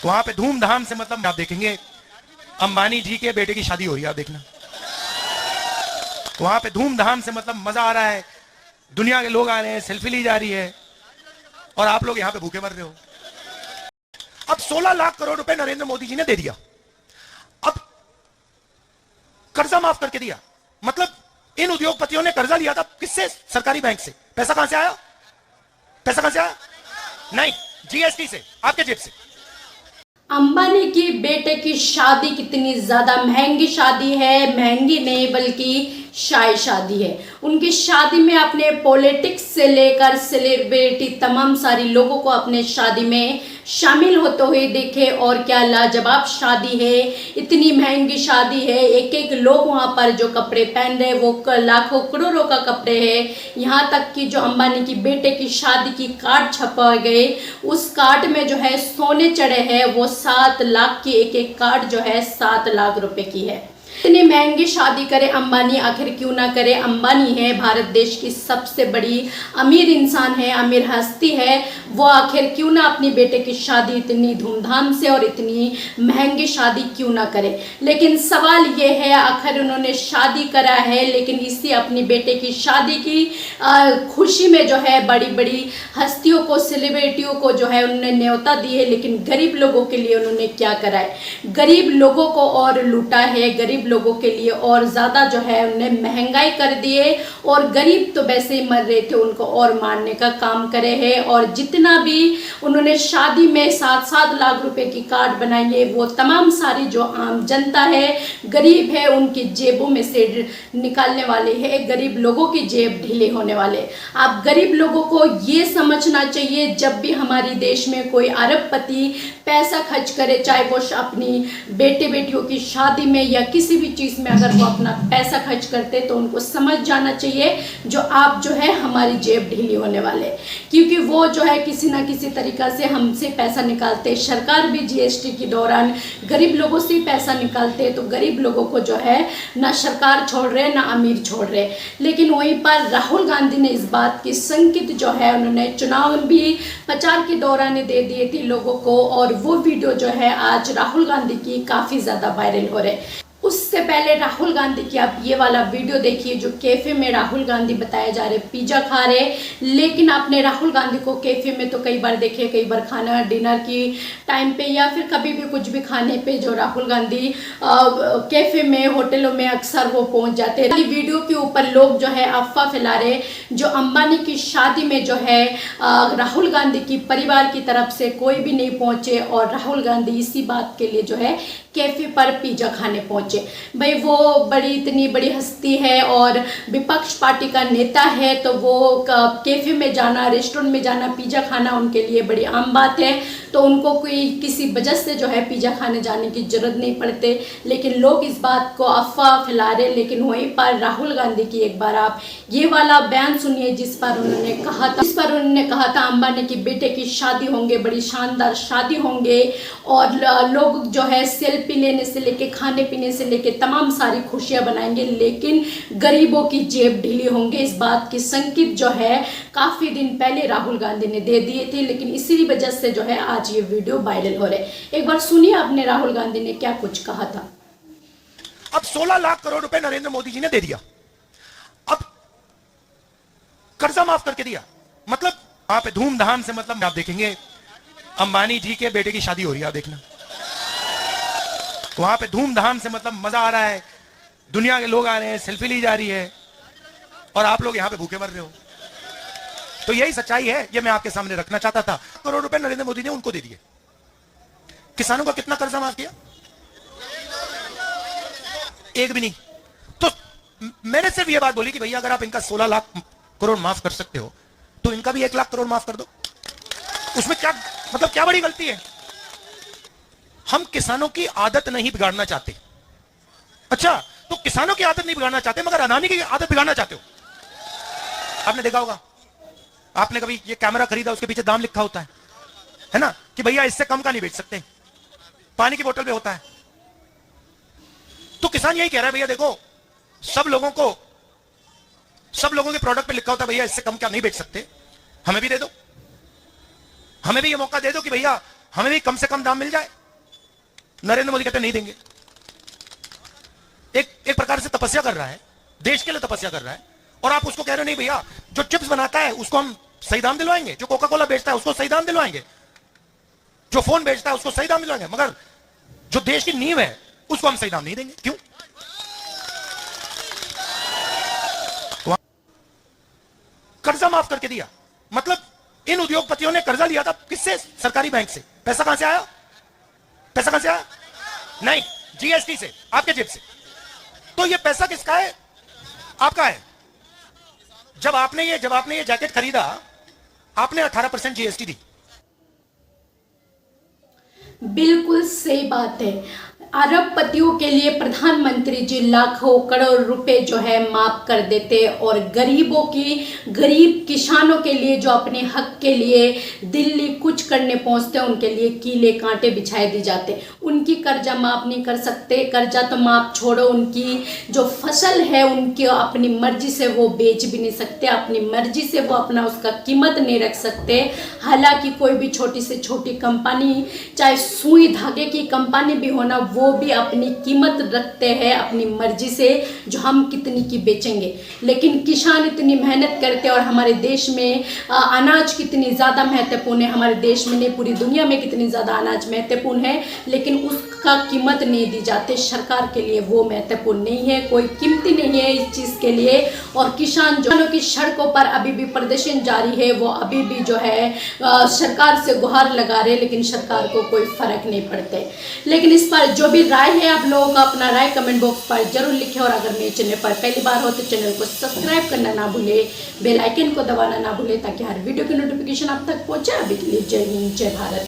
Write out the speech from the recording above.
वहां पे धूमधाम से मतलब आप देखेंगे अंबानी जी के बेटे की शादी हो रही है, आप देखना वहां पे धूमधाम से मतलब मजा आ रहा है, दुनिया के लोग आ रहे हैं, सेल्फी ली जा रही है और आप लोग यहां पे भूखे मर रहे हो। अब 16 लाख करोड़ रुपए नरेंद्र मोदी जी ने दे दिया, अब कर्जा माफ करके दिया। मतलब इन उद्योगपतियों ने कर्जा लिया था किससे? सरकारी बैंक से। पैसा कहां से आया? पैसा कहां से आया? नहीं, जीएसटी से, आपके जेब से। अंबानी के बेटे की शादी कितनी ज्यादा महंगी शादी है, महंगी नहीं बल्कि शाही शादी है। उनकी शादी में अपने पॉलिटिक्स से लेकर सेलिब्रिटी तमाम सारी लोगों को अपने शादी में शामिल होते हुए देखे और क्या लाजवाब शादी है, इतनी महंगी शादी है। एक एक लोग वहां पर जो कपड़े पहन रहे वो लाखों करोड़ों का कपड़े है। यहाँ तक कि जो अंबानी की बेटे की शादी की कार्ड छपा गए, उस कार्ड में जो है सोने चढ़े हैं, वो 7 लाख की एक एक कार्ड जो है 7 लाख रुपए की है। इतनी महंगी शादी करे अंबानी, आखिर क्यों ना करे? अंबानी है भारत देश की सबसे बड़ी अमीर इंसान है, अमीर हस्ती है, वो आखिर क्यों ना अपनी बेटे की शादी इतनी धूमधाम से और इतनी महंगी शादी क्यों ना करे। लेकिन सवाल ये है, आखिर उन्होंने शादी करा है, लेकिन इसी अपनी बेटे की शादी की खुशी में जो है बड़ी बड़ी हस्तियों को, सेलिब्रिटियों को जो है उन्होंने न्योता दी है, लेकिन गरीब लोगों के लिए उन्होंने क्या करा है? गरीब लोगों को और लूटा है, गरीब लोगों के लिए और ज्यादा जो है उन्हें महंगाई कर दिए, और गरीब तो वैसे ही मर रहे थे, उनको और मारने का काम करे है। और जितना भी उन्होंने शादी में 7-7 लाख रुपए की कार्ड बनाई है, वो तमाम सारी जो आम जनता है, गरीब है, उनकी जेबों में से निकालने वाले हैं, गरीब लोगों की जेब ढीले होने वाले। आप गरीब लोगों को ये समझना चाहिए, जब भी हमारी देश में कोई अरबपति पैसा खर्च करे, चाहे वो अपनी बेटे बेटियों की शादी में या किसी भी चीज में अगर वो अपना पैसा खर्च करते, तो उनको समझ जाना चाहिए जो आप जो है हमारी जेब ढीली होने वाले, क्योंकि वो जो है किसी ना किसी तरीका से हमसे पैसा निकालते। सरकार भी जीएसटी के दौरान गरीब लोगों से पैसा निकालते, तो गरीब लोगों को जो है ना सरकार छोड़ रहे ना अमीर छोड़ रहे। लेकिन वहीं पर राहुल गांधी ने इस बात की संकेत जो है उन्होंने चुनाव भी प्रचार के दौरान दे दिए थे लोगों को, और वो वीडियो जो है आज राहुल गांधी की काफी ज्यादा वायरल हो रहे। उससे पहले राहुल गांधी की आप ये वाला वीडियो देखिए, जो कैफे में राहुल गांधी बताया जा रहे पिज्जा खा रहे। लेकिन आपने राहुल गांधी को कैफे में तो कई बार देखे, कई बार खाना डिनर की टाइम पे या फिर कभी भी कुछ भी खाने पे जो राहुल गांधी कैफे में, होटलों में अक्सर वो पहुंच जाते हैं। वीडियो के ऊपर लोग जो है अफवाह फैला रहे, जो अंबानी की शादी में जो है राहुल गांधी की परिवार की तरफ से कोई भी नहीं पहुंचे, और राहुल गांधी इसी बात के लिए जो है कैफे पर पिज्जा खाने पहुंचे। भाई वो बड़ी इतनी बड़ी हस्ती है और विपक्ष पार्टी का नेता है, तो वो कैफे में जाना, रेस्टोरेंट में जाना, पिज्जा खाना उनके लिए बड़ी आम बात है, तो उनको कोई किसी वजह से जो है पिज्जा खाने जाने की जरूरत नहीं पड़ते। लेकिन लोग इस बात को अफवाह फैला रहे। लेकिन वहीं पर राहुल गांधी की एक बार आप ये वाला बयान सुनिए, जिस पर उन्होंने कहा था अंबानी की बेटे की शादी होंगे, बड़ी शानदार शादी होंगे, और लोग जो है सेल्फी लेने से लेके, खाने पीने से लेके तमाम सारी खुशियां बनाएंगे, लेकिन गरीबों की जेब ढीली होंगे। इस बात की संकेत जो है काफी दिन पहले राहुल गांधी ने दे दिए थे, लेकिन इसी वजह से जो है आज ये वीडियो वायरल हो रहे। एक बार सुनिए आपने राहुल गांधी ने क्या कुछ कहा था। अब 16 लाख करोड़ रुपए नरेंद्र मोदी जी ने दे दिया, अब कर्जा माफ करके दिया। मतलब वहां पे धूमधाम से मतलब आप देखेंगे अंबानी जी के बेटे की शादी हो रही है, आप देखना वहां पे धूमधाम से मतलब मजा आ रहा है, दुनिया के लोग आ रहे हैं, सेल्फी ली जा रही है और आप लोग यहां पे भूखे मर रहे हो। तो यही सच्चाई है, ये मैं आपके सामने रखना चाहता था। करोड़ रुपए नरेंद्र मोदी ने उनको दे दिए। किसानों का कितना कर्जा माफ किया? एक भी नहीं। तो मैंने सिर्फ ये बात बोली कि भैया अगर आप इनका 16 लाख करोड़ माफ कर सकते हो, तो इनका भी 1 लाख करोड़ माफ कर दो। उसमें क्या मतलब, क्या बड़ी गलती है? हम किसानों की आदत नहीं बिगाड़ना चाहते। अच्छा, तो किसानों की आदत नहीं बिगाड़ना चाहते, मगर अदानी की आदत बिगाड़ना चाहते हो। आपने देखा होगा, आपने कभी ये कैमरा खरीदा, उसके पीछे दाम लिखा होता है ना, कि भैया इससे कम का नहीं बेच सकते, पानी की बोतल पे होता है। तो किसान यही कह रहा है, भैया देखो, सब लोगों के प्रोडक्ट पे लिखा होता है भैया इससे कम क्या नहीं बेच सकते, हमें भी दे दो, हमें भी ये मौका दे दो कि भैया हमें भी कम से कम दाम मिल जाए। नरेंद्र मोदी कहते नहीं देंगे। एक प्रकार से तपस्या कर रहा है, देश के लिए तपस्या कर रहा है, और आप उसको कह रहे हो नहीं भैया, जो चिप्स बनाता है उसको हम सही दाम दिलवाएंगे, जो कोका कोला बेचता है उसको सही दाम दिलवाएंगे, जो फोन बेचता है उसको सही दाम दिलवाएंगे, मगर जो देश की नींव है उसको हम सही दाम नहीं देंगे। क्यों? तो कर्जा माफ करके दिया, मतलब इन उद्योगपतियों ने कर्जा लिया था किससे? सरकारी बैंक से। पैसा कहां से आया? पैसा कहां से आया? नहीं, जीएसटी से, आपके जेब से। तो ये पैसा किसका है? आपका है। जब आपने ये जैकेट खरीदा, आपने 18% जीएसटी दी। बिल्कुल सही बात है। अरबपतियों के लिए प्रधानमंत्री जी लाखों करोड़ रुपए जो है माफ कर देते, और गरीब किसानों के लिए जो अपने हक के लिए दिल्ली कुछ करने पहुंचते हैं, उनके लिए कीले कांटे बिछाए दी जाते। उनकी कर्जा माफ नहीं कर सकते। कर्जा तो माफ छोड़ो, उनकी जो फसल है उनकी अपनी मर्जी से वो बेच भी नहीं सकते, अपनी मर्जी से वो अपना उसका कीमत नहीं रख सकते। हालांकि कोई भी छोटी से छोटी कंपनी, चाहे सुई धागे की कंपनी भी होना, वो भी अपनी कीमत रखते हैं अपनी मर्जी से, जो हम कितनी की बेचेंगे। लेकिन किसान इतनी मेहनत करते हैं, और हमारे देश में अनाज कितनी ज़्यादा महत्वपूर्ण है, हमारे देश में नहीं पूरी दुनिया में कितनी ज़्यादा अनाज महत्वपूर्ण है, लेकिन उसका कीमत नहीं दी जाती। सरकार के लिए वो महत्वपूर्ण नहीं है, कोई कीमती नहीं है इस चीज़ के लिए। और किसान जो की सड़कों पर अभी भी प्रदर्शन जारी है, वो अभी भी जो है सरकार से गुहार लगा रहे, लेकिन सरकार को कोई फर्क नहीं पड़ते। लेकिन इस पर जो भी राय है, आप लोगों का अपना राय कमेंट बॉक्स पर जरूर लिखें। और अगर मेरे चैनल पर पहली बार हो तो चैनल को सब्सक्राइब करना ना भूले, बेल आइकन को दबाना ना भूले, ताकि हर वीडियो की नोटिफिकेशन आप तक पहुंचे। अभी के लिए जय हिंद, जय भारत।